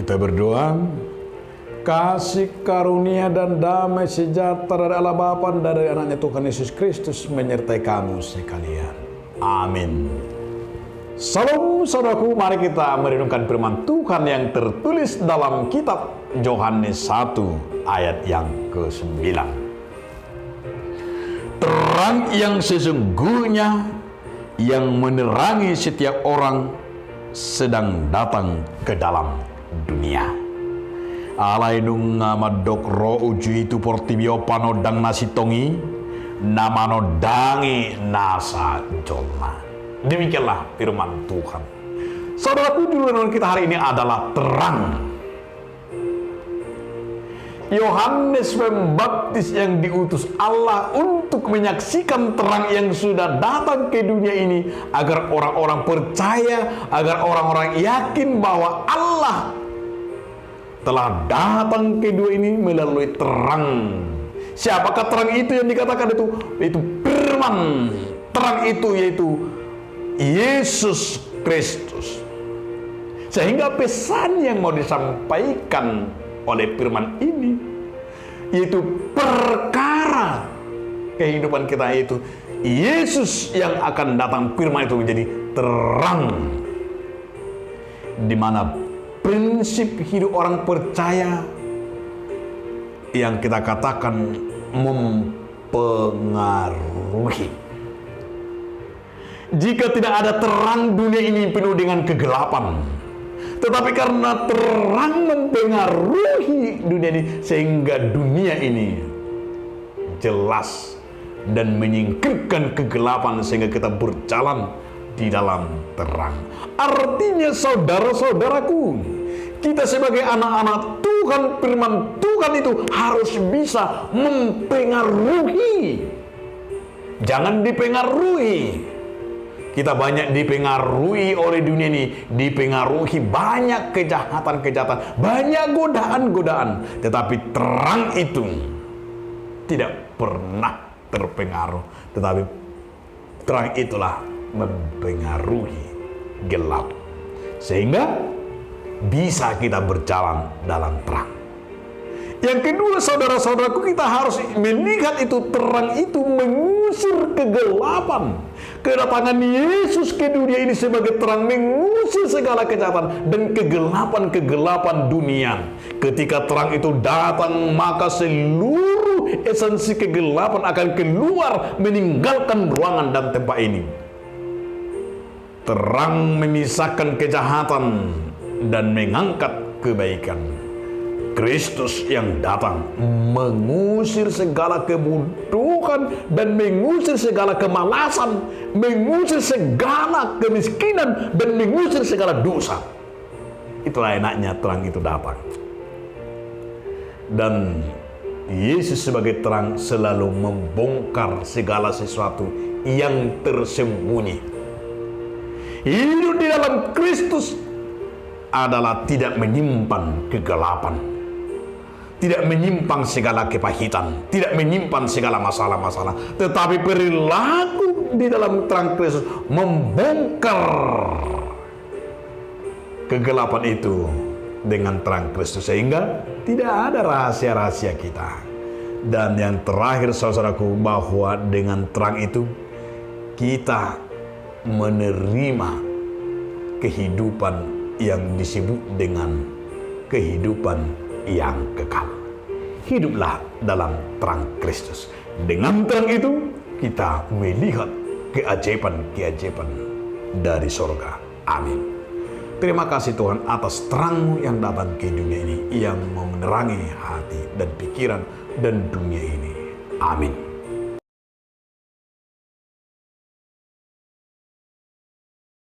Kita berdoa. Kasih karunia dan damai sejahtera dari Allah Bapa dan dari anaknya Tuhan Yesus Kristus menyertai kamu sekalian. Amin. Salam saudaraku, mari kita merenungkan firman Tuhan yang tertulis dalam kitab Yohanes 1 ayat yang ke-9. Terang yang sesungguhnya yang menerangi setiap orang sedang datang ke dalam dunia. Alainung ngamadok ro uju itu portibio panodang nasi tongi namano dangi nasa jolna. Demikianlah firman Tuhan. Saudaraku, judul kita hari ini adalah terang. Yohanes Pembaptis yang diutus Allah untuk menyaksikan terang yang sudah datang ke dunia ini, agar orang-orang percaya, agar orang-orang yakin bahwa Allah telah datang ke dunia ini melalui terang. Siapakah terang itu yang dikatakan itu? Itu firman. Terang itu yaitu Yesus Kristus. Sehingga pesan yang mau disampaikan oleh firman ini yaitu perkara kehidupan kita, yaitu Yesus yang akan datang. Firman itu menjadi terang di mana prinsip hidup orang percaya yang kita katakan mempengaruhi. Jika tidak ada terang, dunia ini penuh dengan kegelapan. Tetapi karena terang mempengaruhi dunia ini, sehingga dunia ini jelas dan menyingkirkan kegelapan, sehingga kita berjalan di dalam terang. Artinya saudara-saudaraku, kita sebagai anak-anak Tuhan, firman Tuhan itu harus bisa mempengaruhi. Jangan dipengaruhi. Kita banyak dipengaruhi oleh dunia ini, dipengaruhi banyak kejahatan-kejahatan, banyak godaan-godaan. Tetapi terang itu tidak pernah terpengaruh. Tetapi terang itulah mempengaruhi gelap, sehingga bisa kita berjalan dalam terang. Yang kedua, saudara-saudaraku, kita harus melihat itu terang itu mengusir kegelapan. Kedatangan Yesus ke dunia ini sebagai terang mengusir segala kejahatan dan kegelapan-kegelapan dunia. Ketika terang itu datang, maka seluruh esensi kegelapan akan keluar meninggalkan ruangan dan tempat ini. Terang memisahkan kejahatan dan mengangkat kebaikan. Kristus yang datang mengusir segala kebodohan dan mengusir segala kemalasan, mengusir segala kemiskinan dan mengusir segala dosa. Itulah enaknya terang itu datang. Dan Yesus sebagai terang selalu membongkar segala sesuatu yang tersembunyi. Hidup di dalam Kristus adalah tidak menyimpan kegelapan, tidak menyimpan segala kepahitan, tidak menyimpan segala masalah-masalah, tetapi perilaku di dalam terang Kristus membongkar kegelapan itu dengan terang Kristus, sehingga tidak ada rahasia-rahasia kita. Dan yang terakhir, saudaraku, bahwa dengan terang itu kita menerima kehidupan yang disebut dengan kehidupan yang kekal. Hiduplah dalam terang Kristus. Dengan terang itu kita melihat keajaiban-keajaiban dari surga. Amin. Terima kasih Tuhan atas terang-Mu yang datang ke dunia ini, yang menerangi hati dan pikiran dan dunia ini. Amin.